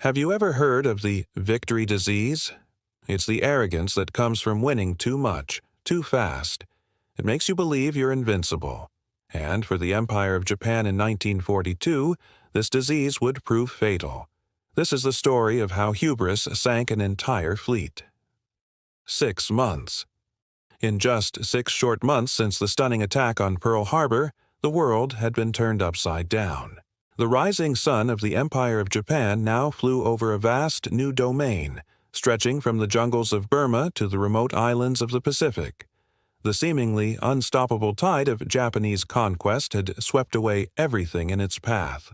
Have you ever heard of the victory disease? It's the arrogance that comes from winning too much, too fast. It makes you believe you're invincible. And for the Empire of Japan in 1942, this disease would prove fatal. This is the story of how hubris sank an entire fleet. 6 months. In just 6 short months since the stunning attack on Pearl Harbor, the world had been turned upside down. The rising sun of the Empire of Japan now flew over a vast new domain, stretching from the jungles of Burma to the remote islands of the Pacific. The seemingly unstoppable tide of Japanese conquest had swept away everything in its path.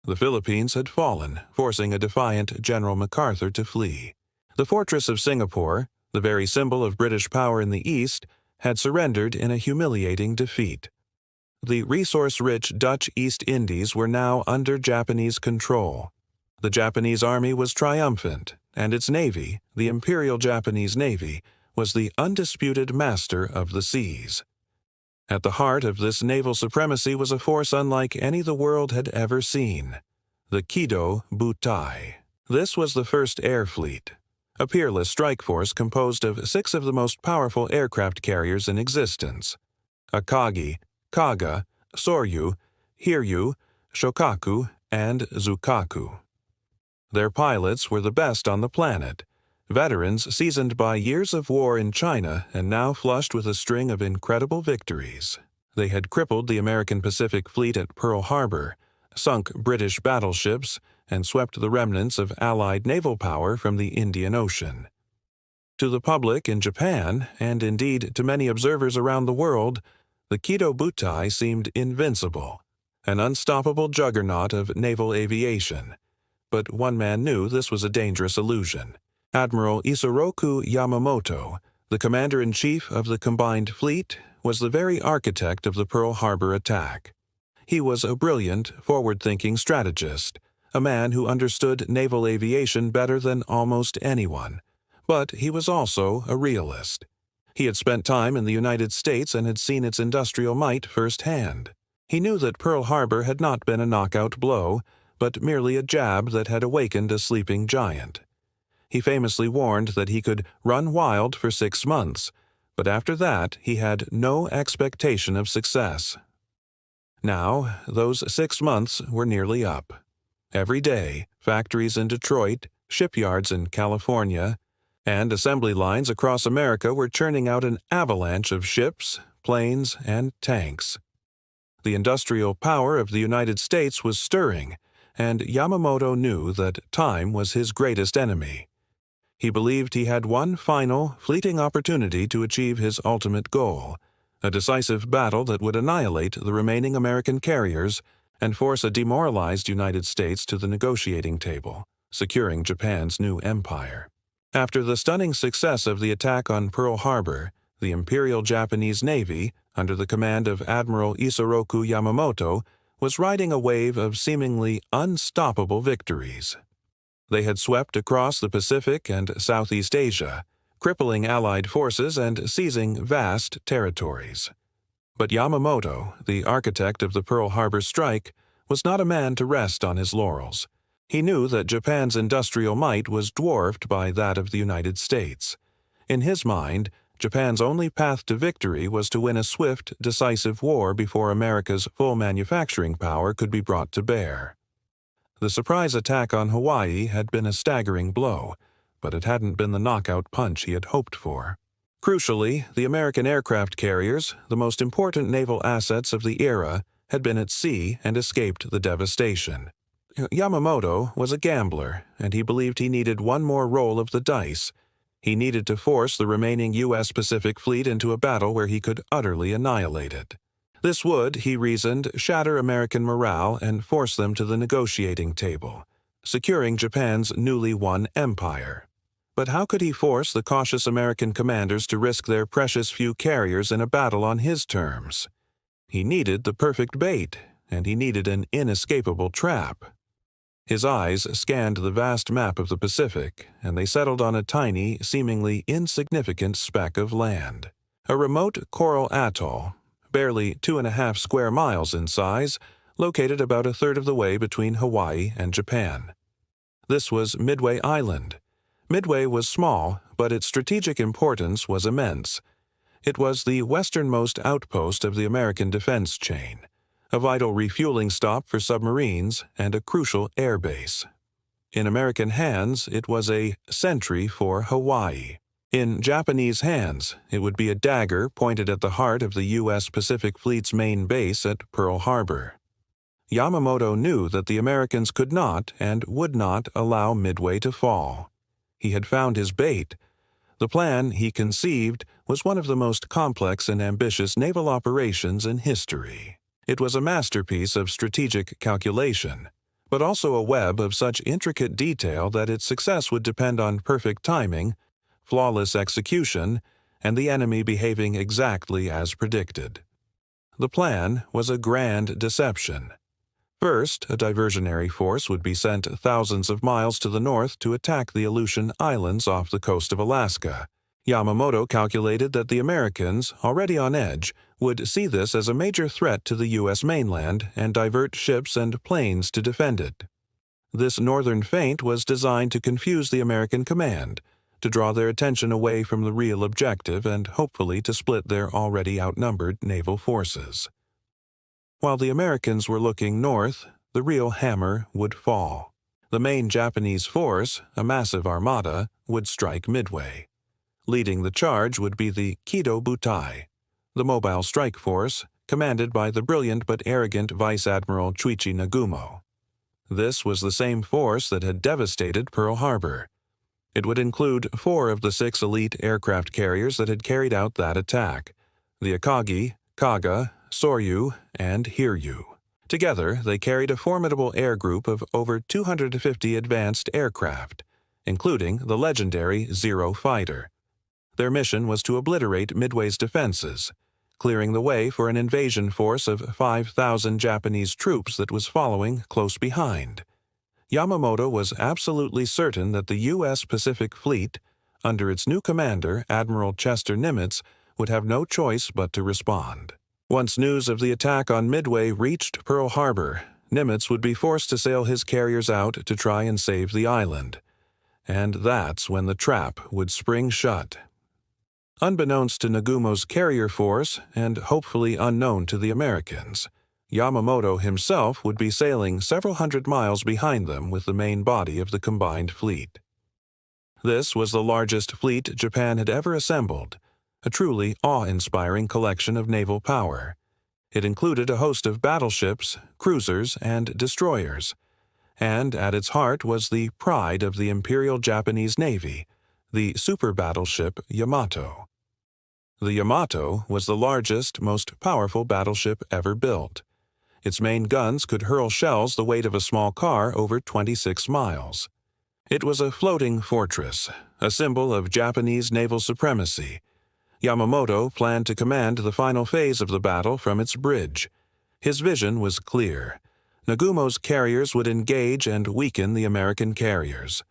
The Philippines had fallen, forcing a defiant General MacArthur to flee. The fortress of Singapore, the very symbol of British power in the East, had surrendered in a humiliating defeat. The resource-rich Dutch East Indies were now under Japanese control. The Japanese army was triumphant, and its navy, the Imperial Japanese Navy, was the undisputed master of the seas. At the heart of this naval supremacy was a force unlike any the world had ever seen, the Kido Butai. This was the first air fleet, a peerless strike force composed of 6 of the most powerful aircraft carriers in existence: Akagi, Kaga, Soryu, Hiryu, Shokaku, and Zukaku. Their pilots were the best on the planet, veterans seasoned by years of war in China and now flushed with a string of incredible victories. They had crippled the American Pacific Fleet at Pearl Harbor, sunk British battleships, and swept the remnants of Allied naval power from the Indian Ocean. To the public in Japan, and indeed to many observers around the world, the Kido Butai seemed invincible, an unstoppable juggernaut of naval aviation. But one man knew this was a dangerous illusion. Admiral Isoroku Yamamoto, the commander-in-chief of the combined fleet, was the very architect of the Pearl Harbor attack. He was a brilliant, forward-thinking strategist, a man who understood naval aviation better than almost anyone. But he was also a realist. He had spent time in the United States and had seen its industrial might firsthand. He knew that Pearl Harbor had not been a knockout blow, but merely a jab that had awakened a sleeping giant. He famously warned that he could run wild for 6 months, but after that he had no expectation of success. Now, those 6 months were nearly up. Every day, factories in Detroit, shipyards in California, and assembly lines across America were churning out an avalanche of ships, planes, and tanks. The industrial power of the United States was stirring, and Yamamoto knew that time was his greatest enemy. He believed he had one final, fleeting opportunity to achieve his ultimate goal, a decisive battle that would annihilate the remaining American carriers and force a demoralized United States to the negotiating table, securing Japan's new empire. After the stunning success of the attack on Pearl Harbor, the Imperial Japanese Navy, under the command of Admiral Isoroku Yamamoto, was riding a wave of seemingly unstoppable victories. They had swept across the Pacific and Southeast Asia, crippling Allied forces and seizing vast territories. But Yamamoto, the architect of the Pearl Harbor strike, was not a man to rest on his laurels. He knew that Japan's industrial might was dwarfed by that of the United States. In his mind, Japan's only path to victory was to win a swift, decisive war before America's full manufacturing power could be brought to bear. The surprise attack on Hawaii had been a staggering blow, but it hadn't been the knockout punch he had hoped for. Crucially, the American aircraft carriers, the most important naval assets of the era, had been at sea and escaped the devastation. Yamamoto was a gambler, and he believed he needed one more roll of the dice. He needed to force the remaining U.S. Pacific Fleet into a battle where he could utterly annihilate it. This would, he reasoned, shatter American morale and force them to the negotiating table, securing Japan's newly won empire. But how could he force the cautious American commanders to risk their precious few carriers in a battle on his terms? He needed the perfect bait, and he needed an inescapable trap. His eyes scanned the vast map of the Pacific, and they settled on a tiny, seemingly insignificant speck of land. A remote coral atoll, barely 2.5 square miles in size, located about a third of the way between Hawaii and Japan. This was Midway Island. Midway was small, but its strategic importance was immense. It was the westernmost outpost of the American defense chain, a vital refueling stop for submarines and a crucial air base. In American hands, it was a sentry for Hawaii. In Japanese hands, it would be a dagger pointed at the heart of the U.S. Pacific Fleet's main base at Pearl Harbor. Yamamoto knew that the Americans could not and would not allow Midway to fall. He had found his bait. The plan he conceived was one of the most complex and ambitious naval operations in history. It was a masterpiece of strategic calculation, but also a web of such intricate detail that its success would depend on perfect timing, flawless execution, and the enemy behaving exactly as predicted. The plan was a grand deception. First, a diversionary force would be sent thousands of miles to the north to attack the Aleutian Islands off the coast of Alaska. Yamamoto calculated that the Americans, already on edge, would see this as a major threat to the U.S. mainland and divert ships and planes to defend it. This northern feint was designed to confuse the American command, to draw their attention away from the real objective and hopefully to split their already outnumbered naval forces. While the Americans were looking north, the real hammer would fall. The main Japanese force, a massive armada, would strike Midway. Leading the charge would be the Kido Butai, the mobile strike force, commanded by the brilliant but arrogant Vice Admiral Chuichi Nagumo. This was the same force that had devastated Pearl Harbor. It would include 4 of the 6 elite aircraft carriers that had carried out that attack: the Akagi, Kaga, Soryu, and Hiryu. Together, they carried a formidable air group of over 250 advanced aircraft, including the legendary Zero fighter. Their mission was to obliterate Midway's defenses, clearing the way for an invasion force of 5,000 Japanese troops that was following close behind. Yamamoto was absolutely certain that the U.S. Pacific Fleet, under its new commander, Admiral Nimitz, would have no choice but to respond. Once news of the attack on Midway reached Pearl Harbor, Nimitz would be forced to sail his carriers out to try and save the island. And that's when the trap would spring shut. Unbeknownst to Nagumo's carrier force, and hopefully unknown to the Americans, Yamamoto himself would be sailing several hundred miles behind them with the main body of the combined fleet. This was the largest fleet Japan had ever assembled, a truly awe-inspiring collection of naval power. It included a host of battleships, cruisers, and destroyers, and at its heart was the pride of the Imperial Japanese Navy, the super battleship Yamato. The Yamato was the largest, most powerful battleship ever built. Its main guns could hurl shells the weight of a small car over 26 miles. It was a floating fortress, a symbol of Japanese naval supremacy. Yamamoto planned to command the final phase of the battle from its bridge. His vision was clear. Nagumo's carriers would engage and weaken the American carriers.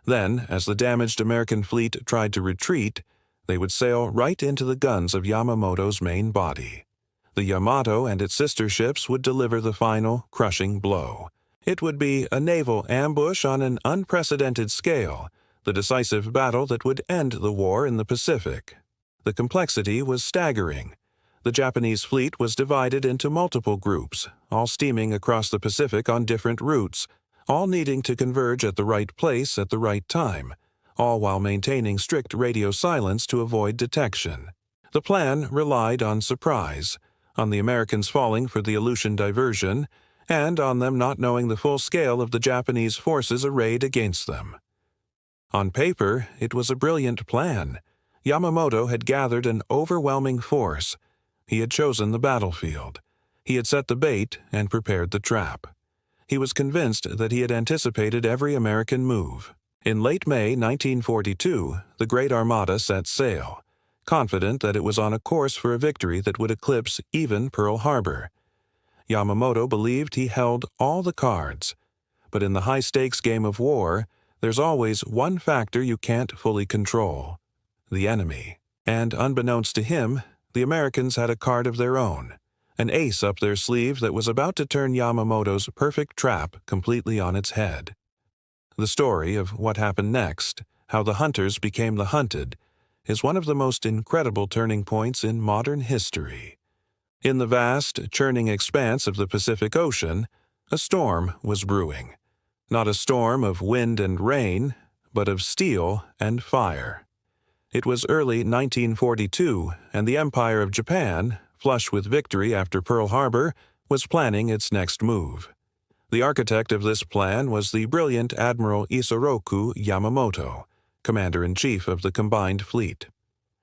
Then, as the damaged American fleet tried to retreat, they would sail right into the guns of Yamamoto's main body. The Yamato and its sister ships would deliver the final, crushing blow. It would be a naval ambush on an unprecedented scale, the decisive battle that would end the war in the Pacific. The complexity was staggering. The Japanese fleet was divided into multiple groups, all steaming across the Pacific on different routes, all needing to converge at the right place at the right time, all while maintaining strict radio silence to avoid detection. The plan relied on surprise, on the Americans falling for the Aleutian diversion, and on them not knowing the full scale of the Japanese forces arrayed against them. On paper, it was a brilliant plan. Yamamoto had gathered an overwhelming force. He had chosen the battlefield. He had set the bait and prepared the trap. He was convinced that he had anticipated every American move. In late May 1942, the Great Armada set sail, confident that it was on a course for a victory that would eclipse even Pearl Harbor. Yamamoto believed he held all the cards. But in the high-stakes game of war, there's always one factor you can't fully control: the enemy. And unbeknownst to him, the Americans had a card of their own, an ace up their sleeve that was about to turn Yamamoto's perfect trap completely on its head. The story of what happened next, how the hunters became the hunted, is one of the most incredible turning points in modern history. In the vast, churning expanse of the Pacific Ocean, a storm was brewing. Not a storm of wind and rain, but of steel and fire. It was early 1942, and the Empire of Japan, flush with victory after Pearl Harbor, was planning its next move. The architect of this plan was the brilliant Admiral Isoroku Yamamoto, Commander-in-Chief of the combined fleet.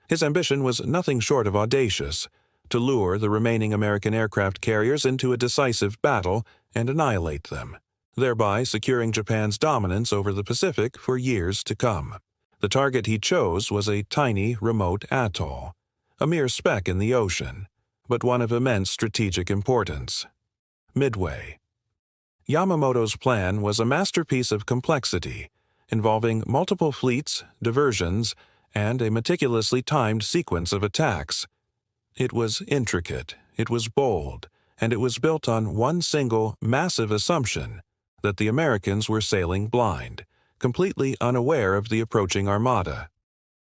His ambition was nothing short of audacious: to lure the remaining American aircraft carriers into a decisive battle and annihilate them, thereby securing Japan's dominance over the Pacific for years to come. The target he chose was a tiny, remote atoll, a mere speck in the ocean, but one of immense strategic importance: Midway. Yamamoto's plan was a masterpiece of complexity, involving multiple fleets, diversions, and a meticulously timed sequence of attacks. It was intricate, it was bold, and it was built on one single, massive assumption: that the Americans were sailing blind, completely unaware of the approaching armada.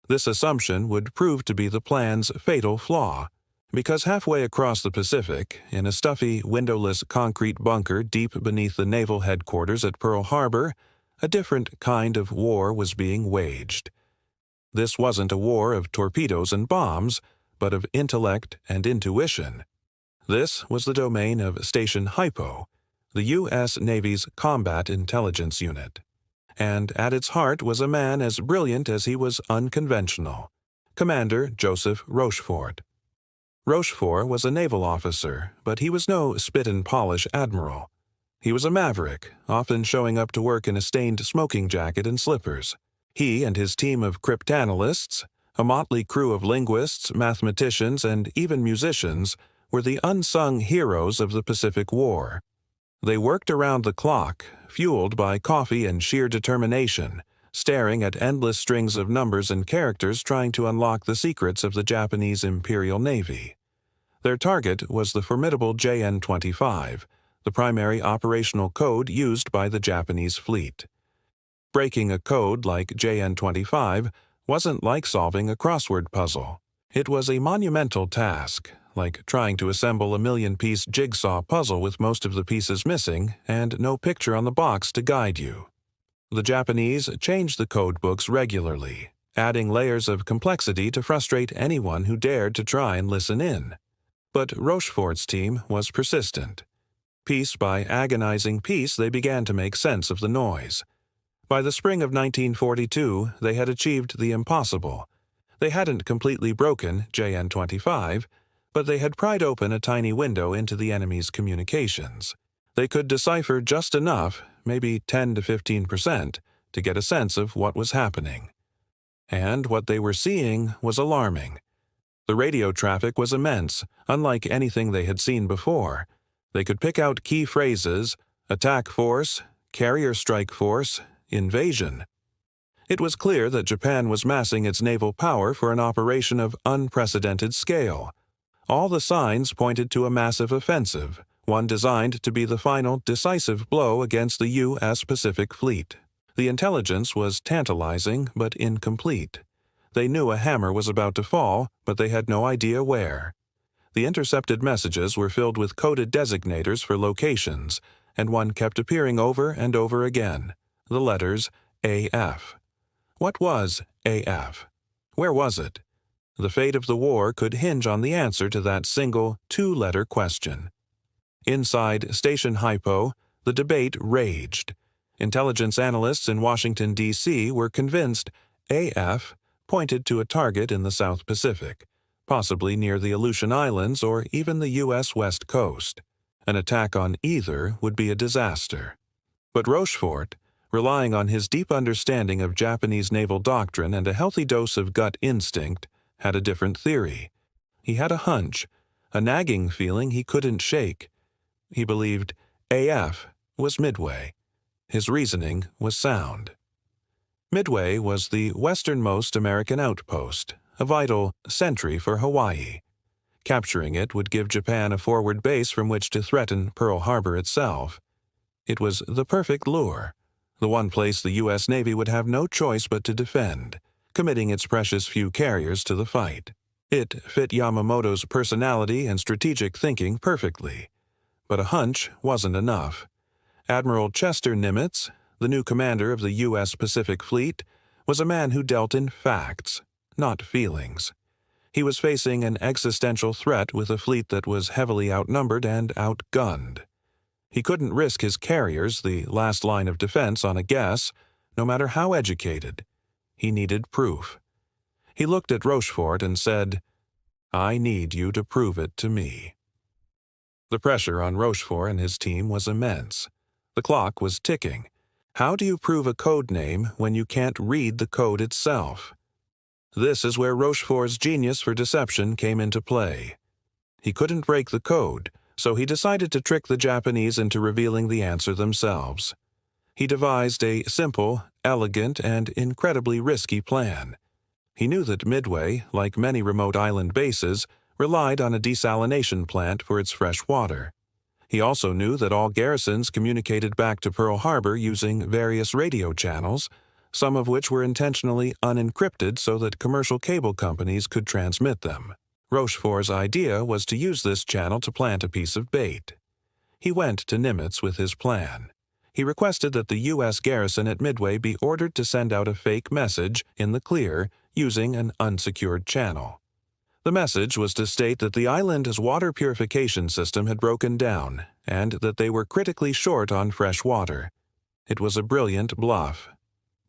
This assumption would prove to be the plan's fatal flaw, because halfway across the Pacific, in a stuffy, windowless concrete bunker deep beneath the naval headquarters at Pearl Harbor, a different kind of war was being waged. This wasn't a war of torpedoes and bombs, but of intellect and intuition. This was the domain of Station HYPO, the U.S. Navy's Combat Intelligence Unit. And at its heart was a man as brilliant as he was unconventional: Commander Joseph Rochefort. Rochefort was a naval officer, but he was no spit-and-polish admiral. He was a maverick, often showing up to work in a stained smoking jacket and slippers. He and his team of cryptanalysts, a motley crew of linguists, mathematicians, and even musicians, were the unsung heroes of the Pacific War. They worked around the clock, fueled by coffee and sheer determination, staring at endless strings of numbers and characters trying to unlock the secrets of the Japanese Imperial Navy. Their target was the formidable JN-25, the primary operational code used by the Japanese fleet. Breaking a code like JN-25 wasn't like solving a crossword puzzle. It was a monumental task, like trying to assemble a million-piece jigsaw puzzle with most of the pieces missing and no picture on the box to guide you. The Japanese changed the code books regularly, adding layers of complexity to frustrate anyone who dared to try and listen in. But Rochefort's team was persistent. Piece by agonizing piece, they began to make sense of the noise. By the spring of 1942, they had achieved the impossible. They hadn't completely broken JN-25, but they had pried open a tiny window into the enemy's communications. They could decipher just enough, maybe 10 to 15%, to get a sense of what was happening. And what they were seeing was alarming. The radio traffic was immense, unlike anything they had seen before. They could pick out key phrases: attack force, carrier strike force, invasion. It was clear that Japan was massing its naval power for an operation of unprecedented scale. All the signs pointed to a massive offensive, one designed to be the final decisive blow against the U.S. Pacific Fleet. The intelligence was tantalizing but incomplete. They knew a hammer was about to fall, but they had no idea where. The intercepted messages were filled with coded designators for locations, and one kept appearing over and over again: the letters AF. What was AF? Where was it? The fate of the war could hinge on the answer to that single, two-letter question. Inside Station HYPO, the debate raged. Intelligence analysts in Washington, D.C. were convinced AF pointed to a target in the South Pacific, possibly near the Aleutian Islands or even the U.S. West Coast. An attack on either would be a disaster. But Rochefort, relying on his deep understanding of Japanese naval doctrine and a healthy dose of gut instinct, had a different theory. He had a hunch, a nagging feeling he couldn't shake. He believed AF was Midway. His reasoning was sound. Midway was the westernmost American outpost, a vital sentry for Hawaii. Capturing it would give Japan a forward base from which to threaten Pearl Harbor itself. It was the perfect lure. the one place the U.S. Navy would have no choice but to defend, committing its precious few carriers to the fight. It fit Yamamoto's personality and strategic thinking perfectly. But a hunch wasn't enough. Admiral Chester Nimitz, the new commander of the U.S. Pacific Fleet, was a man who dealt in facts, not feelings. He was facing an existential threat with a fleet that was heavily outnumbered and outgunned. He couldn't risk his carriers, the last line of defense, on a guess, no matter how educated. He needed proof. He looked at Rochefort and said, "I need you to prove it to me." The pressure on Rochefort and his team was immense. The clock was ticking. How do you prove a code name when you can't read the code itself? This is where Rochefort's genius for deception came into play. He couldn't break the code, so he decided to trick the Japanese into revealing the answer themselves. He devised a simple, elegant, and incredibly risky plan. He knew that Midway, like many remote island bases, relied on a desalination plant for its fresh water. He also knew that all garrisons communicated back to Pearl Harbor using various radio channels, some of which were intentionally unencrypted so that commercial cable companies could transmit them. Rochefort's idea was to use this channel to plant a piece of bait. He went to Nimitz with his plan. He requested that the U.S. garrison at Midway be ordered to send out a fake message in the clear using an unsecured channel. The message was to state that the island's water purification system had broken down and that they were critically short on fresh water. It was a brilliant bluff.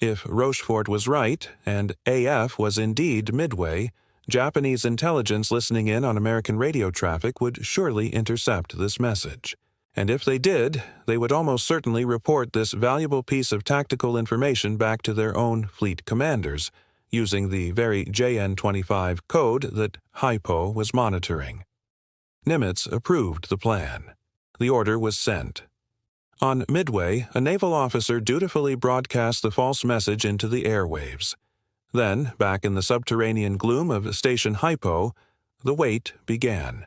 If Rochefort was right, and AF was indeed Midway, Japanese intelligence listening in on American radio traffic would surely intercept this message. And if they did, they would almost certainly report this valuable piece of tactical information back to their own fleet commanders, using the very JN-25 code that HYPO was monitoring. Nimitz approved the plan. The order was sent. On Midway, a naval officer dutifully broadcast the false message into the airwaves. Then, back in the subterranean gloom of Station HYPO, the wait began.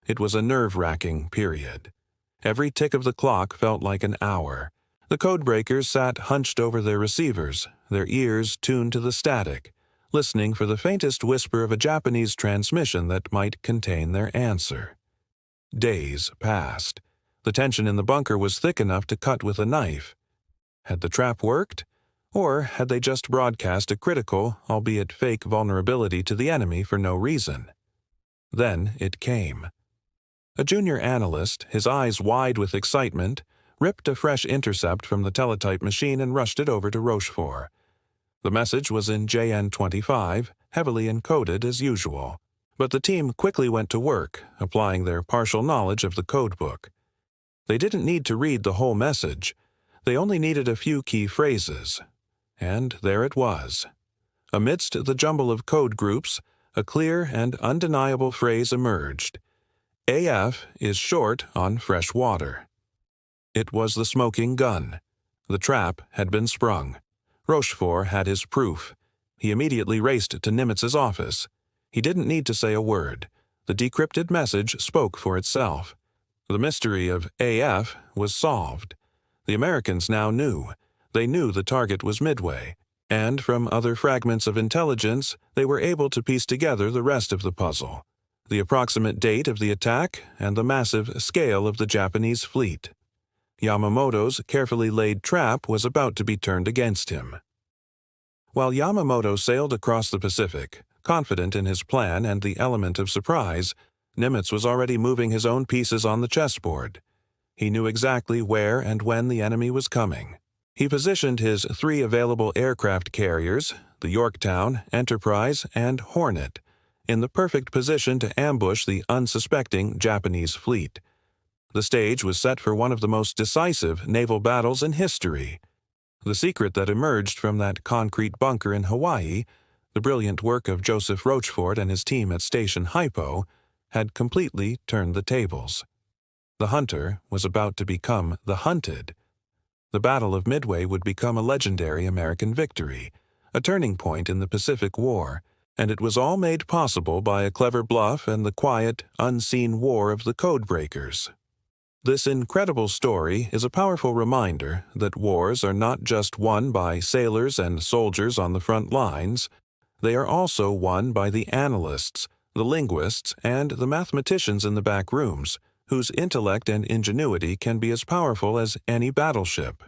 It was a nerve-wracking period. Every tick of the clock felt like an hour. The codebreakers sat hunched over their receivers, their ears tuned to the static, listening for the faintest whisper of a Japanese transmission that might contain their answer. Days passed. The tension in the bunker was thick enough to cut with a knife. Had the trap worked? Or had they just broadcast a critical, albeit fake, vulnerability to the enemy for no reason? Then it came. A junior analyst, his eyes wide with excitement, ripped a fresh intercept from the teletype machine and rushed it over to Rochefort. The message was in JN-25, heavily encoded as usual. But the team quickly went to work, applying their partial knowledge of the codebook. They didn't need to read the whole message. They only needed a few key phrases. And there it was. Amidst the jumble of code groups, a clear and undeniable phrase emerged. AF is short on fresh water. It was the smoking gun. The trap had been sprung. Rochefort had his proof. He immediately raced to Nimitz's office. He didn't need to say a word. The decrypted message spoke for itself. The mystery of AF was solved. The Americans now knew. They knew the target was Midway, and from other fragments of intelligence, they were able to piece together the rest of the puzzle: the approximate date of the attack and the massive scale of the Japanese fleet. Yamamoto's carefully laid trap was about to be turned against him. While Yamamoto sailed across the Pacific, confident in his plan and the element of surprise, Nimitz was already moving his own pieces on the chessboard. He knew exactly where and when the enemy was coming. He positioned his 3 available aircraft carriers, the Yorktown, Enterprise, and Hornet, in the perfect position to ambush the unsuspecting Japanese fleet. The stage was set for one of the most decisive naval battles in history. The secret that emerged from that concrete bunker in Hawaii, the brilliant work of Joseph Rochefort and his team at Station HYPO, had completely turned the tables. The hunter was about to become the hunted. The Battle of Midway would become a legendary American victory, a turning point in the Pacific War, and it was all made possible by a clever bluff and the quiet, unseen war of the codebreakers. This incredible story is a powerful reminder that wars are not just won by sailors and soldiers on the front lines, they are also won by the analysts, the linguists, and the mathematicians in the back rooms, whose intellect and ingenuity can be as powerful as any battleship.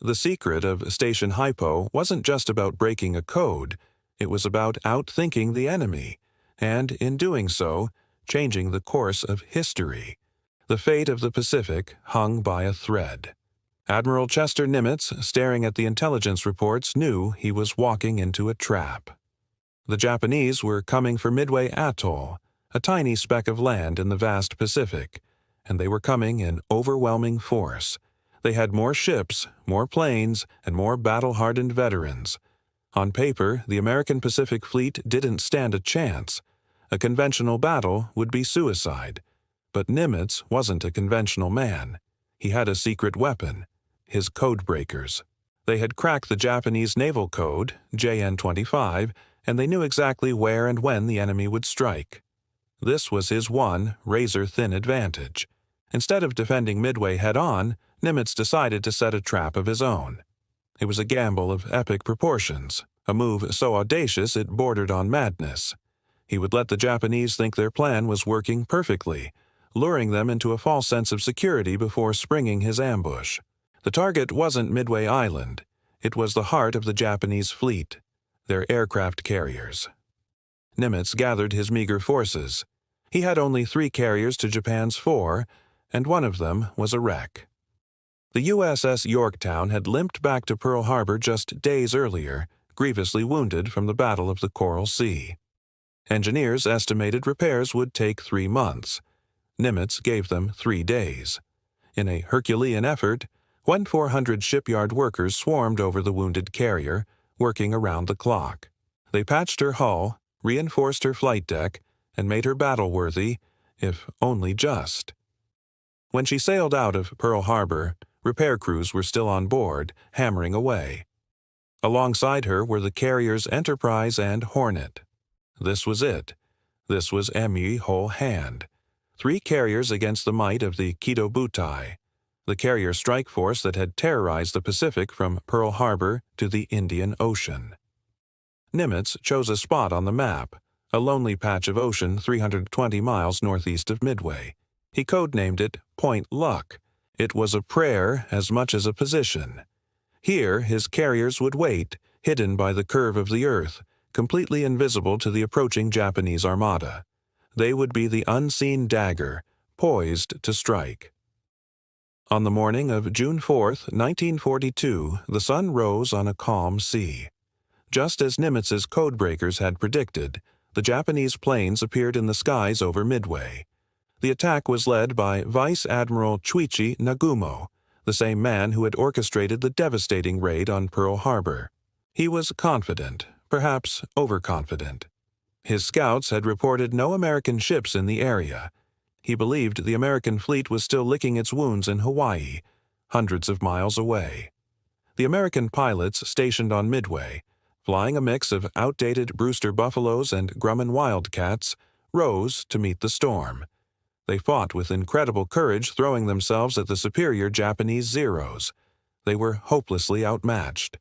The secret of Station HYPO wasn't just about breaking a code, it was about outthinking the enemy, and, in doing so, changing the course of history. The fate of the Pacific hung by a thread. Admiral Chester Nimitz, staring at the intelligence reports, knew he was walking into a trap. The Japanese were coming for Midway Atoll, a tiny speck of land in the vast Pacific, and they were coming in overwhelming force. They had more ships, more planes, and more battle-hardened veterans. On paper, the American Pacific Fleet didn't stand a chance. A conventional battle would be suicide. But Nimitz wasn't a conventional man. He had a secret weapon, his codebreakers. They had cracked the Japanese naval code, JN-25, and they knew exactly where and when the enemy would strike. This was his one, razor-thin advantage. Instead of defending Midway head-on, Nimitz decided to set a trap of his own. It was a gamble of epic proportions, a move so audacious it bordered on madness. He would let the Japanese think their plan was working perfectly, luring them into a false sense of security before springing his ambush. The target wasn't Midway Island. It was the heart of the Japanese fleet, their aircraft carriers. Nimitz gathered his meager forces. He had only 3 carriers to Japan's 4, and one of them was a wreck. The USS Yorktown had limped back to Pearl Harbor just days earlier, grievously wounded from the Battle of the Coral Sea. Engineers estimated repairs would take 3 months. Nimitz gave them 3 days. In a Herculean effort, 1,400 shipyard workers swarmed over the wounded carrier, working around the clock. They patched her hull, reinforced her flight deck, and made her battle-worthy, if only just. When she sailed out of Pearl Harbor, repair crews were still on board, hammering away. Alongside her were the carriers Enterprise and Hornet. This was it. This was Emi whole hand. 3 carriers against the might of the Kido Butai, the carrier strike force that had terrorized the Pacific from Pearl Harbor to the Indian Ocean. Nimitz chose a spot on the map, a lonely patch of ocean 320 miles northeast of Midway. He codenamed it Point Luck. It was a prayer as much as a position. Here his carriers would wait, hidden by the curve of the earth, completely invisible to the approaching Japanese armada. They would be the unseen dagger, poised to strike. On the morning of June 4, 1942, the sun rose on a calm sea. Just as Nimitz's codebreakers had predicted, the Japanese planes appeared in the skies over Midway. The attack was led by Vice Admiral Chuichi Nagumo, the same man who had orchestrated the devastating raid on Pearl Harbor. He was confident, perhaps overconfident. His scouts had reported no American ships in the area. He believed the American fleet was still licking its wounds in Hawaii, hundreds of miles away. The American pilots stationed on Midway, flying a mix of outdated Brewster Buffaloes and Grumman Wildcats, rose to meet the storm. They fought with incredible courage, throwing themselves at the superior Japanese Zeros. They were hopelessly outmatched.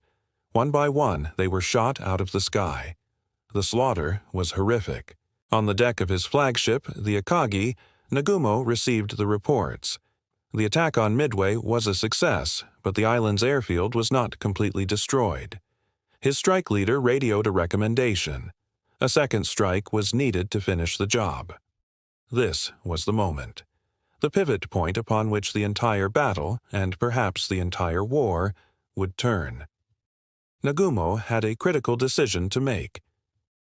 One by one, they were shot out of the sky. The slaughter was horrific. On the deck of his flagship, the Akagi, Nagumo received the reports. The attack on Midway was a success, but the island's airfield was not completely destroyed. His strike leader radioed a recommendation. A second strike was needed to finish the job. This was the moment, the pivot point upon which the entire battle, and perhaps the entire war, would turn. Nagumo had a critical decision to make.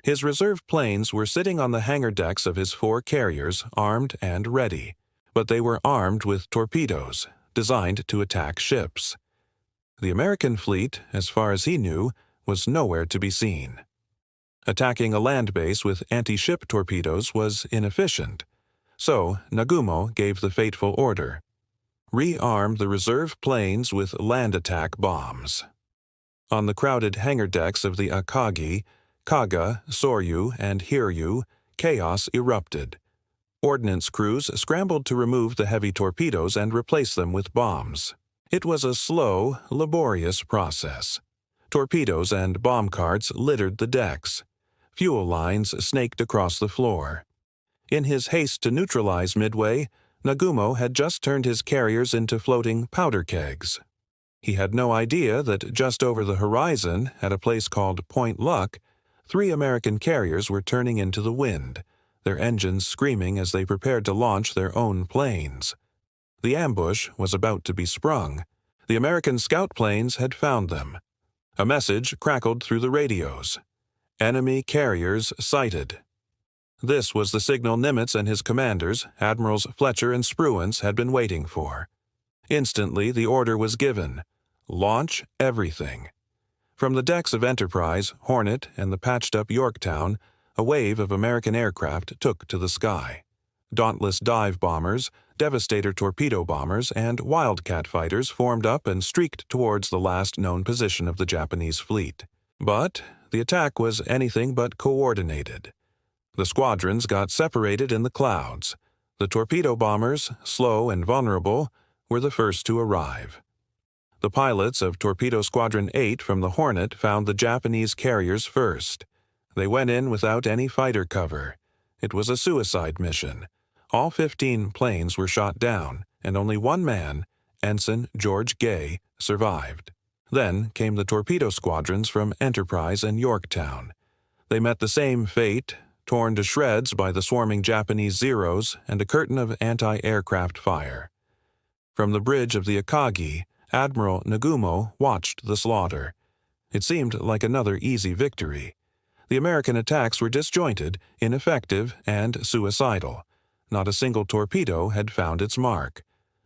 His reserve planes were sitting on the hangar decks of his 4 carriers, armed and ready, but they were armed with torpedoes, designed to attack ships. The American fleet, as far as he knew, was nowhere to be seen. Attacking a land base with anti-ship torpedoes was inefficient, so Nagumo gave the fateful order: rearm the reserve planes with land attack bombs. On the crowded hangar decks of the Akagi, Kaga, Soryu, and Hiryu, chaos erupted. Ordnance crews scrambled to remove the heavy torpedoes and replace them with bombs. It was a slow, laborious process. Torpedoes and bomb carts littered the decks. Fuel lines snaked across the floor. In his haste to neutralize Midway, Nagumo had just turned his carriers into floating powder kegs. He had no idea that just over the horizon, at a place called Point Luck, 3 American carriers were turning into the wind, their engines screaming as they prepared to launch their own planes. The ambush was about to be sprung. The American scout planes had found them. A message crackled through the radios. Enemy carriers sighted. This was the signal Nimitz and his commanders, Admirals Fletcher and Spruance, had been waiting for. Instantly, the order was given: launch everything. From the decks of Enterprise, Hornet, and the patched-up Yorktown, a wave of American aircraft took to the sky. Dauntless dive bombers, Devastator torpedo bombers, and Wildcat fighters formed up and streaked towards the last known position of the Japanese fleet. But the attack was anything but coordinated. The squadrons got separated in the clouds. The torpedo bombers, slow and vulnerable, were the first to arrive. The pilots of Torpedo Squadron 8 from the Hornet found the Japanese carriers first. They went in without any fighter cover. It was a suicide mission. All 15 planes were shot down, and only one man, Ensign George Gay, survived. Then came the torpedo squadrons from Enterprise and Yorktown. They met the same fate, torn to shreds by the swarming Japanese Zeros and a curtain of anti-aircraft fire. From the bridge of the Akagi, Admiral Nagumo watched the slaughter. It seemed like another easy victory. The American attacks were disjointed, ineffective, and suicidal. Not a single torpedo had found its mark.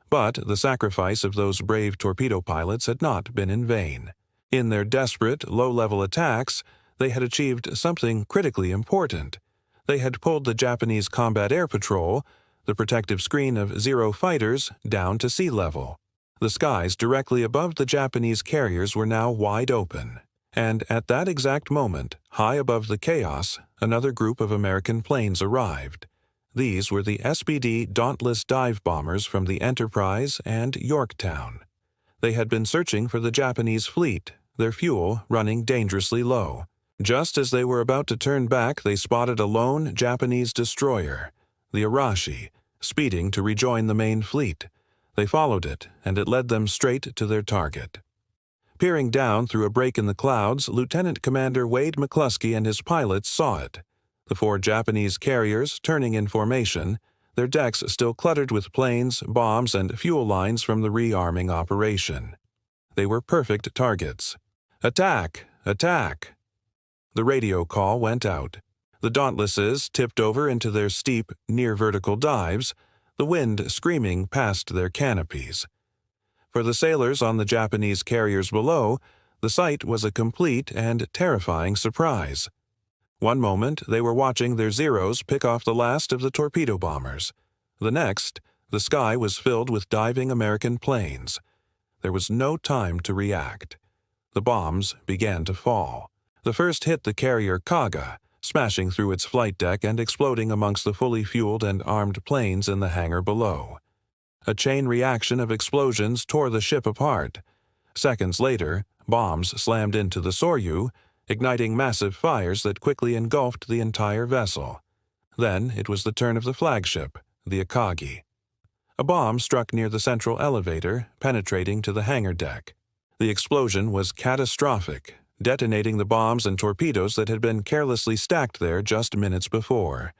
But the sacrifice of those brave torpedo pilots had not been in vain. In their desperate, low-level attacks, they had achieved something critically important. They had pulled the Japanese Combat Air Patrol, the protective screen of Zero fighters, down to sea level. The skies directly above the Japanese carriers were now wide open. And at that exact moment, high above the chaos, another group of American planes arrived. These were the SBD Dauntless dive bombers from the Enterprise and Yorktown. They had been searching for the Japanese fleet, their fuel running dangerously low. Just as they were about to turn back, they spotted a lone Japanese destroyer, the Arashi, speeding to rejoin the main fleet. They followed it, and it led them straight to their target. Peering down through a break in the clouds, Lieutenant Commander Wade McCluskey and his pilots saw it. The 4 Japanese carriers turning in formation, their decks still cluttered with planes, bombs, and fuel lines from the rearming operation. They were perfect targets. "Attack! Attack!" The radio call went out. The Dauntlesses tipped over into their steep, near-vertical dives, the wind screaming past their canopies. For the sailors on the Japanese carriers below, the sight was a complete and terrifying surprise. One moment, they were watching their Zeros pick off the last of the torpedo bombers. The next, the sky was filled with diving American planes. There was no time to react. The bombs began to fall. The first hit the carrier Kaga, smashing through its flight deck and exploding amongst the fully fueled and armed planes in the hangar below. A chain reaction of explosions tore the ship apart. Seconds later, bombs slammed into the Soryu, igniting massive fires that quickly engulfed the entire vessel. Then it was the turn of the flagship, the Akagi. A bomb struck near the central elevator, penetrating to the hangar deck. The explosion was catastrophic, detonating the bombs and torpedoes that had been carelessly stacked there just minutes before.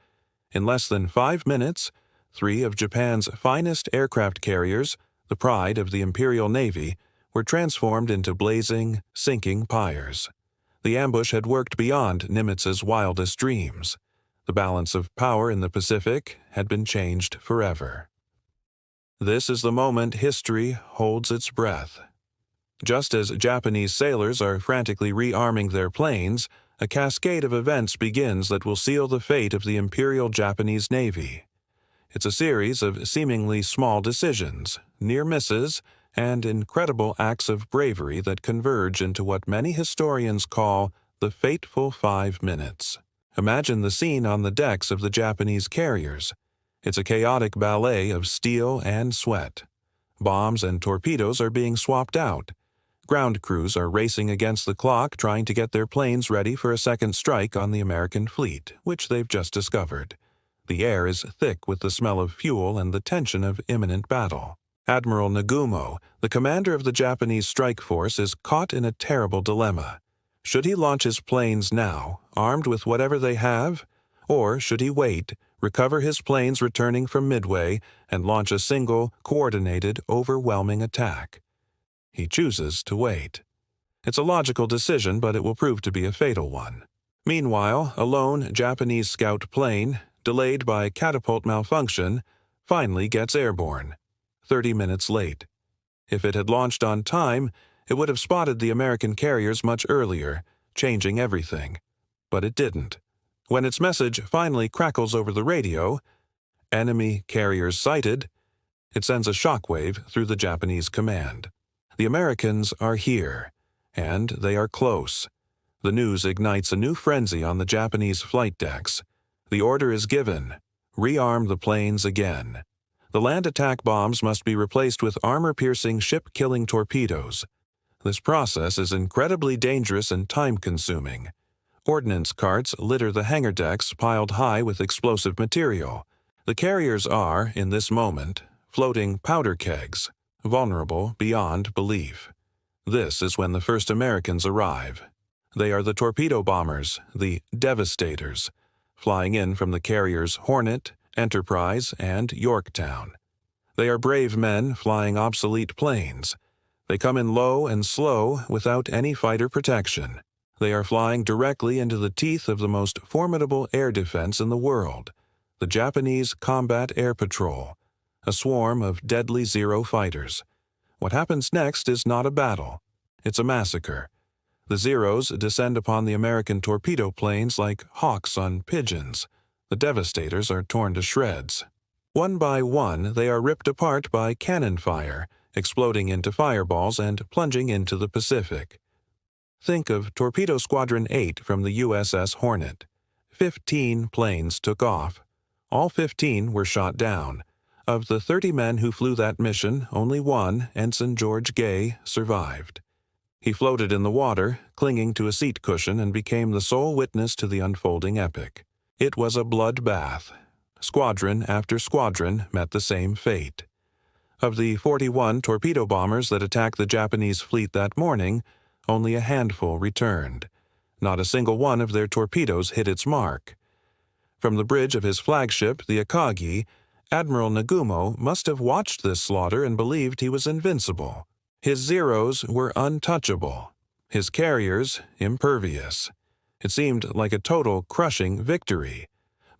In less than 5 minutes, 3 of Japan's finest aircraft carriers, the pride of the Imperial Navy, were transformed into blazing, sinking pyres. The ambush had worked beyond Nimitz's wildest dreams. The balance of power in the Pacific had been changed forever. This is the moment history holds its breath. Just as Japanese sailors are frantically rearming their planes, a cascade of events begins that will seal the fate of the Imperial Japanese Navy. It's a series of seemingly small decisions, near misses, and incredible acts of bravery that converge into what many historians call the Fateful 5 Minutes. Imagine the scene on the decks of the Japanese carriers. It's a chaotic ballet of steel and sweat. Bombs and torpedoes are being swapped out. Ground crews are racing against the clock trying to get their planes ready for a second strike on the American fleet, which they've just discovered. The air is thick with the smell of fuel and the tension of imminent battle. Admiral Nagumo, the commander of the Japanese strike force, is caught in a terrible dilemma. Should he launch his planes now, armed with whatever they have? Or should he wait, recover his planes returning from Midway, and launch a single, coordinated, overwhelming attack? He chooses to wait. It's a logical decision, but it will prove to be a fatal one. Meanwhile, a lone Japanese scout plane, delayed by catapult malfunction, finally gets airborne, 30 minutes late. If it had launched on time, it would have spotted the American carriers much earlier, changing everything. But it didn't. When its message finally crackles over the radio, "Enemy carriers sighted," it sends a shockwave through the Japanese command. The Americans are here, and they are close. The news ignites a new frenzy on the Japanese flight decks. The order is given: rearm the planes again. The land attack bombs must be replaced with armor-piercing, ship-killing torpedoes. This process is incredibly dangerous and time-consuming. Ordnance carts litter the hangar decks piled high with explosive material. The carriers are, in this moment, floating powder kegs, vulnerable beyond belief. This is when the first Americans arrive. They are the torpedo bombers, the Devastators, flying in from the carriers Hornet, Enterprise, and Yorktown. They are brave men flying obsolete planes. They come in low and slow without any fighter protection. They are flying directly into the teeth of the most formidable air defense in the world, the Japanese Combat Air Patrol, a swarm of deadly Zero fighters. What happens next is not a battle. It's a massacre. The Zeros descend upon the American torpedo planes like hawks on pigeons. The Devastators are torn to shreds. One by one, they are ripped apart by cannon fire, exploding into fireballs and plunging into the Pacific. Think of Torpedo Squadron 8 from the USS Hornet. 15 planes took off. All 15 were shot down. Of the 30 men who flew that mission, only one, Ensign George Gay, survived. He floated in the water, clinging to a seat cushion, and became the sole witness to the unfolding epic. It was a bloodbath. Squadron after squadron met the same fate. Of the 41 torpedo bombers that attacked the Japanese fleet that morning, only a handful returned. Not a single one of their torpedoes hit its mark. From the bridge of his flagship, the Akagi, Admiral Nagumo must have watched this slaughter and believed he was invincible. His Zeros were untouchable. His carriers impervious. It seemed like a total, crushing victory.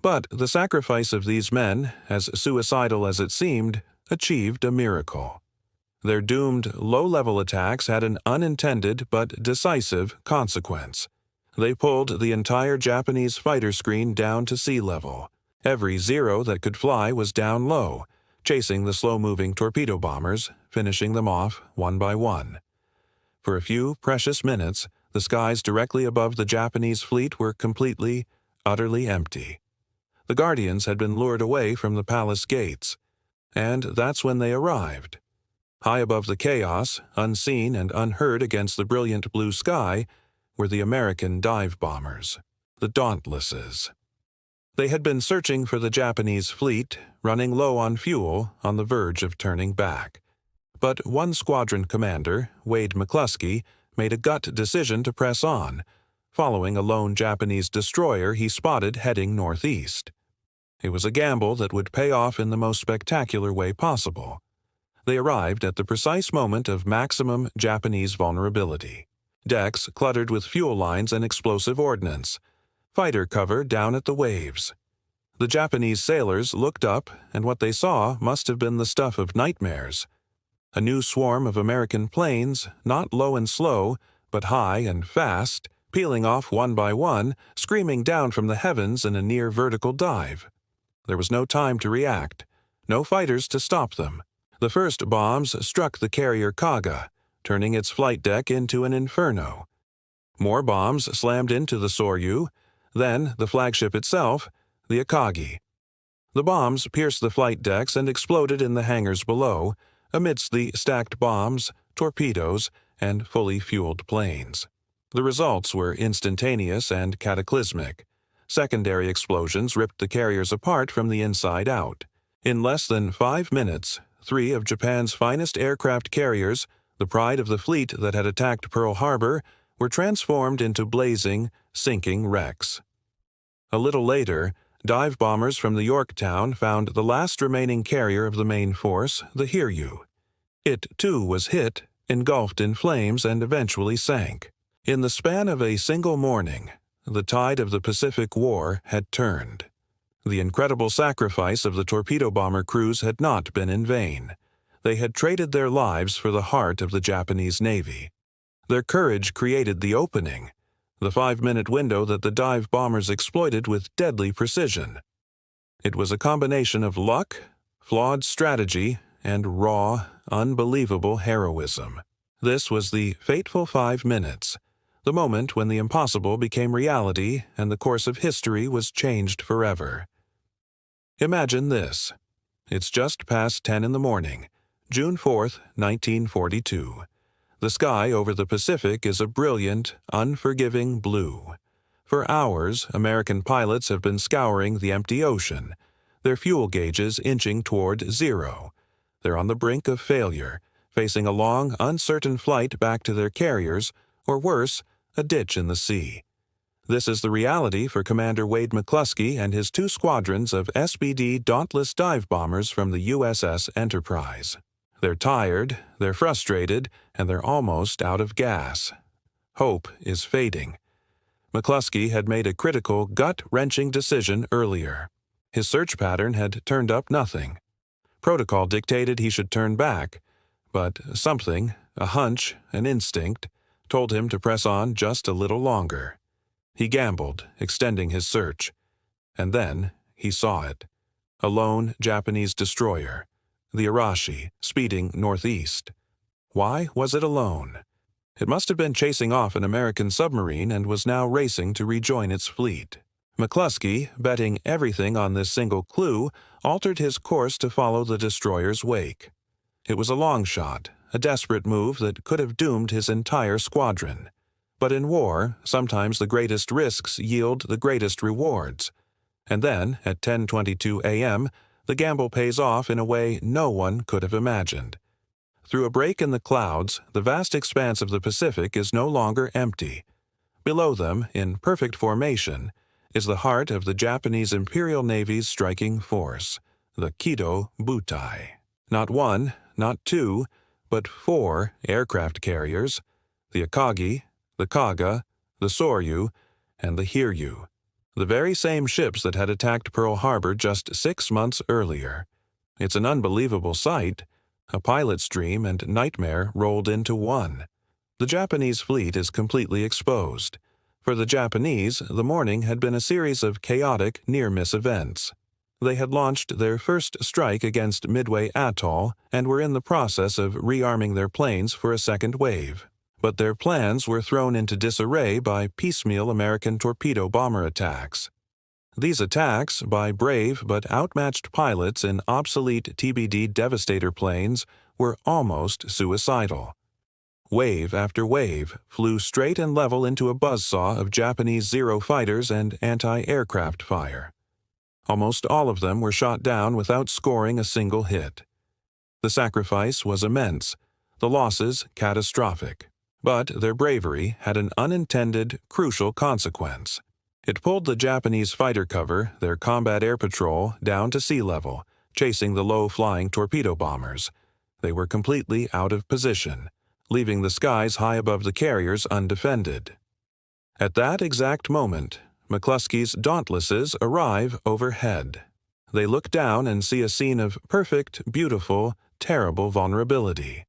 But the sacrifice of these men, as suicidal as it seemed, achieved a miracle. Their doomed, low-level attacks had an unintended but decisive consequence. They pulled the entire Japanese fighter screen down to sea level. Every Zero that could fly was down low, chasing the slow-moving torpedo bombers, finishing them off one by one. For a few precious minutes, the skies directly above the Japanese fleet were completely, utterly empty. The Guardians had been lured away from the palace gates, and that's when they arrived. High above the chaos, unseen and unheard against the brilliant blue sky, were the American dive bombers, the Dauntlesses. They had been searching for the Japanese fleet, running low on fuel, on the verge of turning back. But one squadron commander, Wade McCluskey, made a gut decision to press on, following a lone Japanese destroyer he spotted heading northeast. It was a gamble that would pay off in the most spectacular way possible. They arrived at the precise moment of maximum Japanese vulnerability. Decks cluttered with fuel lines and explosive ordnance. Fighter cover down at the waves. The Japanese sailors looked up, and what they saw must have been the stuff of nightmares. A new swarm of American planes, not low and slow, but high and fast, peeling off one by one, screaming down from the heavens in a near-vertical dive. There was no time to react, no fighters to stop them. The first bombs struck the carrier Kaga, turning its flight deck into an inferno. More bombs slammed into the Soryu, then the flagship itself, the Akagi. The bombs pierced the flight decks and exploded in the hangars below, amidst the stacked bombs, torpedoes, and fully fueled planes. The results were instantaneous and cataclysmic. Secondary explosions ripped the carriers apart from the inside out. In less than 5 minutes, 3 of Japan's finest aircraft carriers, the pride of the fleet that had attacked Pearl Harbor, were transformed into blazing, sinking wrecks. A little later, dive bombers from the Yorktown found the last remaining carrier of the main force, the Hiryu. It, too, was hit, engulfed in flames, and eventually sank. In the span of a single morning, the tide of the Pacific War had turned. The incredible sacrifice of the torpedo bomber crews had not been in vain. They had traded their lives for the heart of the Japanese Navy. Their courage created the opening, the 5-minute window that the dive bombers exploited with deadly precision. It was a combination of luck, flawed strategy, and raw, unbelievable heroism. This was the fateful 5 minutes, the moment when the impossible became reality and the course of history was changed forever. Imagine this. It's just past 10 in the morning, June 4th, 1942. The sky over the Pacific is a brilliant, unforgiving blue. For hours, American pilots have been scouring the empty ocean, their fuel gauges inching toward zero. They're on the brink of failure, facing a long, uncertain flight back to their carriers, or worse, a ditch in the sea. This is the reality for Commander Wade McCluskey and his 2 squadrons of SBD Dauntless dive bombers from the USS Enterprise. They're tired, they're frustrated, and they're almost out of gas. Hope is fading. McCluskey had made a critical, gut-wrenching decision earlier. His search pattern had turned up nothing. Protocol dictated he should turn back, but something, a hunch, an instinct, told him to press on just a little longer. He gambled, extending his search. And then he saw it. A lone Japanese destroyer, the Arashi, speeding northeast. Why was it alone? It must have been chasing off an American submarine and was now racing to rejoin its fleet. McCluskey, betting everything on this single clue, altered his course to follow the destroyer's wake. It was a long shot, a desperate move that could have doomed his entire squadron. But in war, sometimes the greatest risks yield the greatest rewards. And then, at 10:22 a.m., the gamble pays off in a way no one could have imagined. Through a break in the clouds, the vast expanse of the Pacific is no longer empty. Below them, in perfect formation, is the heart of the Japanese Imperial Navy's striking force, the Kido Butai. Not 1, not 2, but 4 aircraft carriers, the Akagi, the Kaga, the Soryu, and the Hiryu, the very same ships that had attacked Pearl Harbor just 6 months earlier. It's an unbelievable sight, a pilot's dream and nightmare rolled into one. The Japanese fleet is completely exposed. For the Japanese, the morning had been a series of chaotic, near-miss events. They had launched their first strike against Midway Atoll and were in the process of rearming their planes for a second wave. But their plans were thrown into disarray by piecemeal American torpedo bomber attacks. These attacks, by brave but outmatched pilots in obsolete TBD Devastator planes, were almost suicidal. Wave after wave flew straight and level into a buzzsaw of Japanese Zero fighters and anti-aircraft fire. Almost all of them were shot down without scoring a single hit. The sacrifice was immense, the losses catastrophic. But their bravery had an unintended, crucial consequence. It pulled the Japanese fighter cover, their combat air patrol, down to sea level, chasing the low-flying torpedo bombers. They were completely out of position, leaving the skies high above the carriers undefended. At that exact moment, McCluskey's Dauntlesses arrive overhead. They look down and see a scene of perfect, beautiful, terrible vulnerability.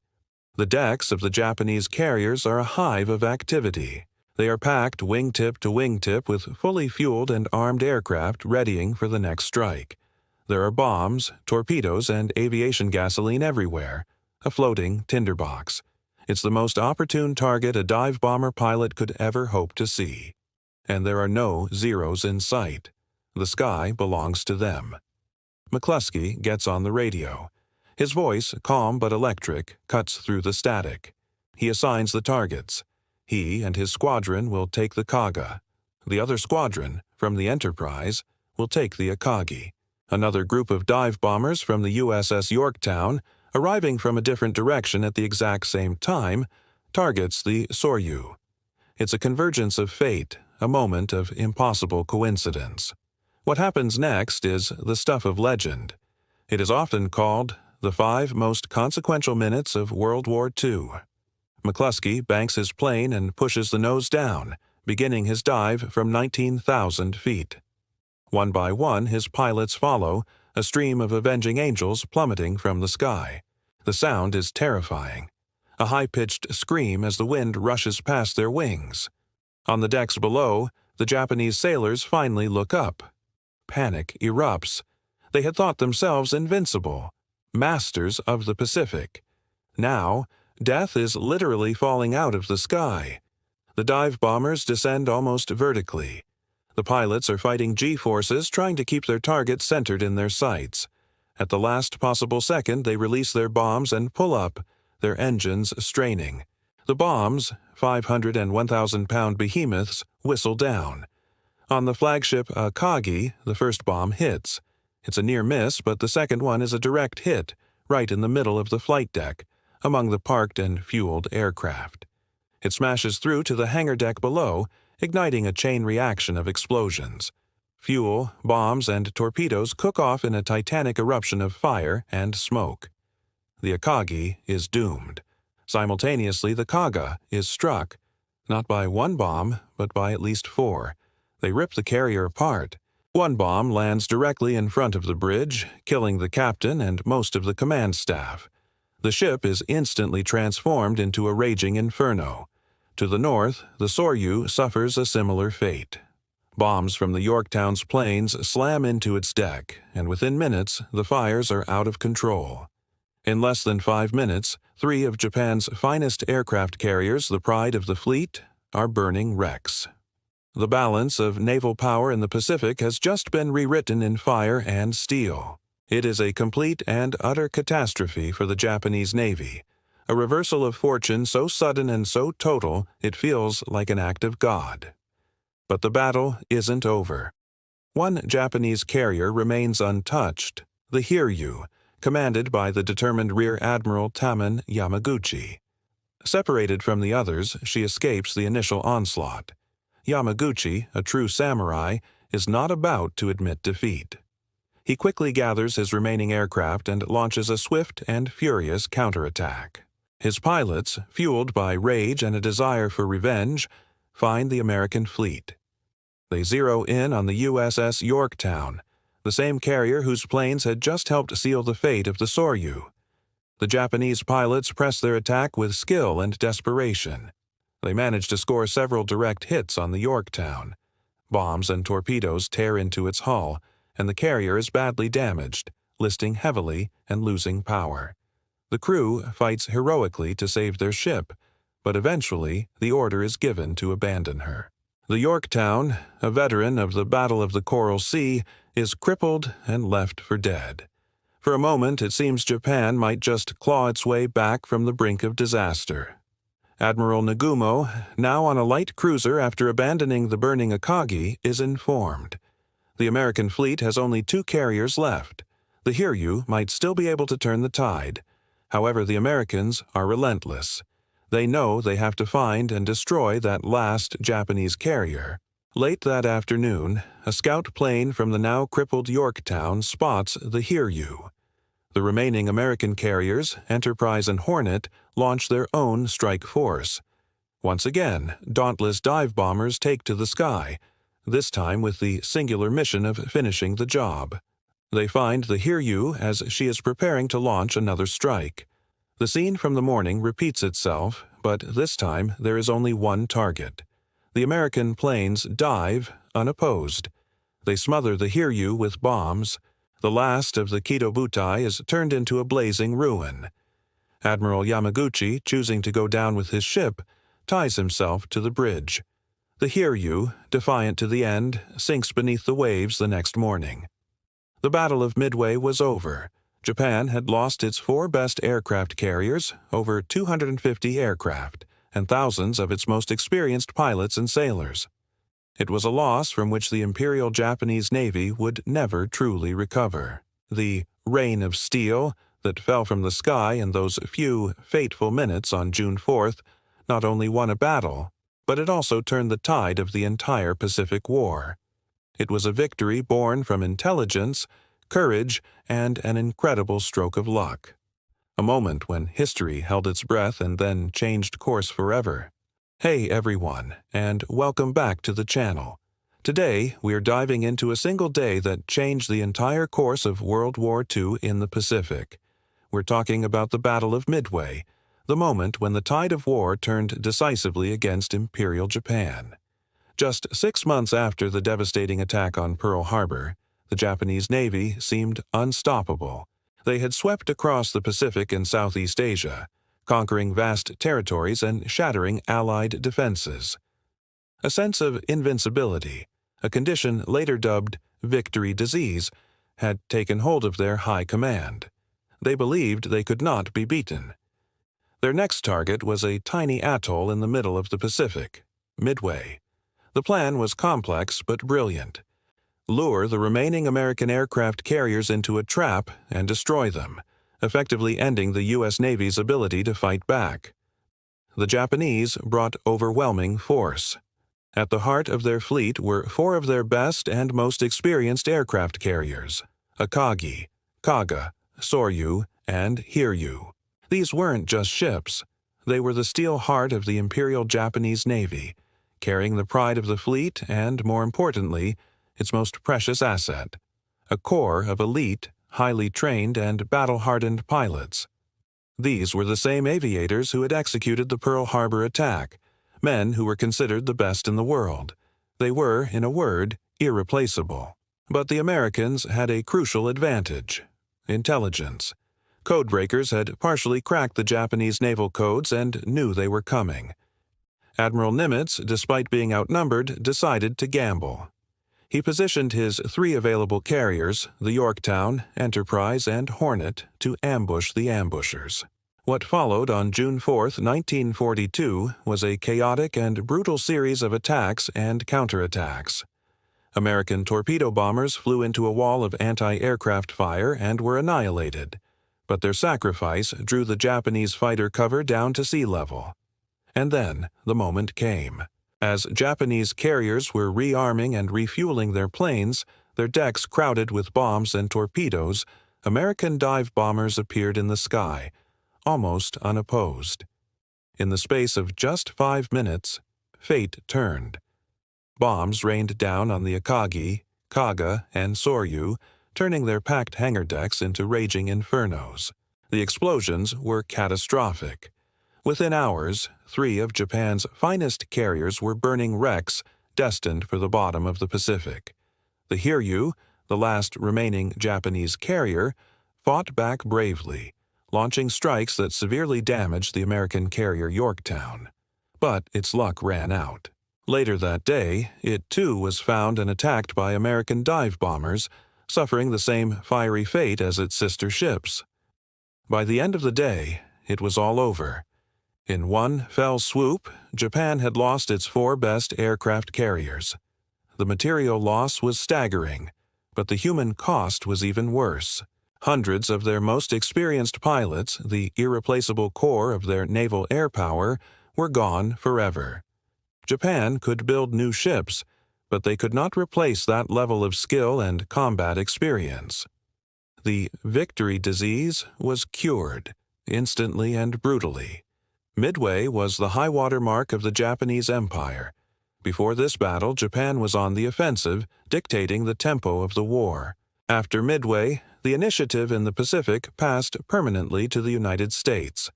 The decks of the Japanese carriers are a hive of activity. They are packed wingtip to wingtip with fully fueled and armed aircraft readying for the next strike. There are bombs, torpedoes, and aviation gasoline everywhere, a floating tinderbox. It's the most opportune target a dive bomber pilot could ever hope to see. And there are no Zeros in sight. The sky belongs to them. McCluskey gets on the radio. His voice, calm but electric, cuts through the static. He assigns the targets. He and his squadron will take the Kaga. The other squadron, from the Enterprise, will take the Akagi. Another group of dive bombers from the USS Yorktown, arriving from a different direction at the exact same time, targets the Soryu. It's a convergence of fate, a moment of impossible coincidence. What happens next is the stuff of legend. It is often called the 5 most consequential minutes of World War II. McCluskey banks his plane and pushes the nose down, beginning his dive from 19,000 feet. One by one, his pilots follow, a stream of avenging angels plummeting from the sky. The sound is terrifying. A high-pitched scream as the wind rushes past their wings. On the decks below, the Japanese sailors finally look up. Panic erupts. They had thought themselves invincible, masters of the Pacific. Now, death is literally falling out of the sky. The dive bombers descend almost vertically. The pilots are fighting G-forces, trying to keep their target centered in their sights. At the last possible second, they release their bombs and pull up, their engines straining. The bombs, 500 and 1,000-pound behemoths, whistle down. On the flagship Akagi, the first bomb hits. It's a near miss, but the second one is a direct hit, right in the middle of the flight deck, among the parked and fueled aircraft. It smashes through to the hangar deck below, igniting a chain reaction of explosions. Fuel, bombs, and torpedoes cook off in a titanic eruption of fire and smoke. The Akagi is doomed. Simultaneously, the Kaga is struck, not by one bomb, but by at least 4. They rip the carrier apart. One bomb lands directly in front of the bridge, killing the captain and most of the command staff. The ship is instantly transformed into a raging inferno. To the north, the Soryu suffers a similar fate. Bombs from the Yorktown's planes slam into its deck, and within minutes, the fires are out of control. In less than 5 minutes, 3 of Japan's finest aircraft carriers, the pride of the fleet, are burning wrecks. The balance of naval power in the Pacific has just been rewritten in fire and steel. It is a complete and utter catastrophe for the Japanese Navy, a reversal of fortune so sudden and so total it feels like an act of God. But the battle isn't over. One Japanese carrier remains untouched, the Hiryu, commanded by the determined Rear Admiral Taman Yamaguchi. Separated from the others, she escapes the initial onslaught. Yamaguchi, a true samurai, is not about to admit defeat. He quickly gathers his remaining aircraft and launches a swift and furious counterattack. His pilots, fueled by rage and a desire for revenge, find the American fleet. They zero in on the USS Yorktown, the same carrier whose planes had just helped seal the fate of the Soryu. The Japanese pilots press their attack with skill and desperation. They manage to score several direct hits on the Yorktown. Bombs and torpedoes tear into its hull, and the carrier is badly damaged, listing heavily and losing power. The crew fights heroically to save their ship, but eventually the order is given to abandon her. The Yorktown, a veteran of the Battle of the Coral Sea, is crippled and left for dead. For a moment, it seems Japan might just claw its way back from the brink of disaster. Admiral Nagumo, now on a light cruiser after abandoning the burning Akagi, is informed. The American fleet has only 2 carriers left. The Hiryu might still be able to turn the tide. However, the Americans are relentless. They know they have to find and destroy that last Japanese carrier. Late that afternoon, a scout plane from the now crippled Yorktown spots the Hiryu. The remaining American carriers, Enterprise and Hornet, launch their own strike force. Once again, dauntless dive bombers take to the sky, this time with the singular mission of finishing the job. They find the Hiryu as she is preparing to launch another strike. The scene from the morning repeats itself, but this time there is only one target. The American planes dive unopposed. They smother the Hiryu with bombs. The last of the Kido Butai is turned into a blazing ruin. Admiral Yamaguchi, choosing to go down with his ship, ties himself to the bridge. The Hiryu, defiant to the end, sinks beneath the waves the next morning. The Battle of Midway was over. Japan had lost its 4 best aircraft carriers, over 250 aircraft, and thousands of its most experienced pilots and sailors. It was a loss from which the Imperial Japanese Navy would never truly recover. The rain of steel that fell from the sky in those few fateful minutes on June 4th not only won a battle, but it also turned the tide of the entire Pacific War. It was a victory born from intelligence, courage, and an incredible stroke of luck. A moment when history held its breath and then changed course forever. Hey everyone, and welcome back to the channel. Today, we are diving into a single day that changed the entire course of World War II in the Pacific. We're talking about the Battle of Midway, the moment when the tide of war turned decisively against Imperial Japan. Just 6 months after the devastating attack on Pearl Harbor, the Japanese Navy seemed unstoppable. They had swept across the Pacific and Southeast Asia, conquering vast territories and shattering Allied defenses. A sense of invincibility, a condition later dubbed victory disease, had taken hold of their high command. They believed they could not be beaten. Their next target was a tiny atoll in the middle of the Pacific, Midway. The plan was complex but brilliant. Lure the remaining American aircraft carriers into a trap and destroy them, effectively ending the U.S. Navy's ability to fight back. The Japanese brought overwhelming force. At the heart of their fleet were 4 of their best and most experienced aircraft carriers: Akagi, Kaga, Soryu, and Hiryu. These weren't just ships. They were the steel heart of the Imperial Japanese Navy, carrying the pride of the fleet and, more importantly, its most precious asset, a corps of elite, highly trained and battle-hardened pilots. These were the same aviators who had executed the Pearl Harbor attack, men who were considered the best in the world. They were, in a word, irreplaceable. But the Americans had a crucial advantage: intelligence. Codebreakers had partially cracked the Japanese naval codes and knew they were coming. Admiral Nimitz, despite being outnumbered, decided to gamble. He positioned his 3 available carriers, the Yorktown, Enterprise, and Hornet, to ambush the ambushers. What followed on June 4, 1942, was a chaotic and brutal series of attacks and counterattacks. American torpedo bombers flew into a wall of anti-aircraft fire and were annihilated, but their sacrifice drew the Japanese fighter cover down to sea level. And then the moment came. As Japanese carriers were rearming and refueling their planes, their decks crowded with bombs and torpedoes, American dive bombers appeared in the sky, almost unopposed. In the space of just 5 minutes, fate turned. Bombs rained down on the Akagi, Kaga, and Soryu, turning their packed hangar decks into raging infernos. The explosions were catastrophic. Within hours, 3 of Japan's finest carriers were burning wrecks destined for the bottom of the Pacific. The Hiryu, the last remaining Japanese carrier, fought back bravely, launching strikes that severely damaged the American carrier Yorktown. But its luck ran out. Later that day, it too was found and attacked by American dive bombers, suffering the same fiery fate as its sister ships. By the end of the day, it was all over. In one fell swoop, Japan had lost its 4 best aircraft carriers. The material loss was staggering, but the human cost was even worse. Hundreds of their most experienced pilots, the irreplaceable core of their naval air power, were gone forever. Japan could build new ships, but they could not replace that level of skill and combat experience. The victory disease was cured, instantly and brutally. Midway was the high-water mark of the Japanese Empire. Before this battle, Japan was on the offensive, dictating the tempo of the war. After Midway, the initiative in the Pacific passed permanently to the United States.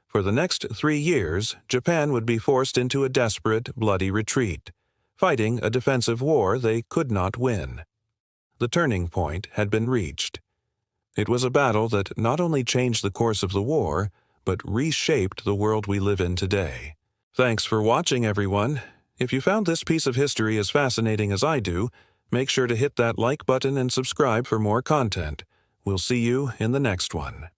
For the next 3 years, Japan would be forced into a desperate, bloody retreat, fighting a defensive war they could not win. The turning point had been reached. It was a battle that not only changed the course of the war, but reshaped the world we live in today. Thanks for watching, everyone. If you found this piece of history as fascinating as I do, Make sure to hit that like button and subscribe for more content. We'll see you in the next one.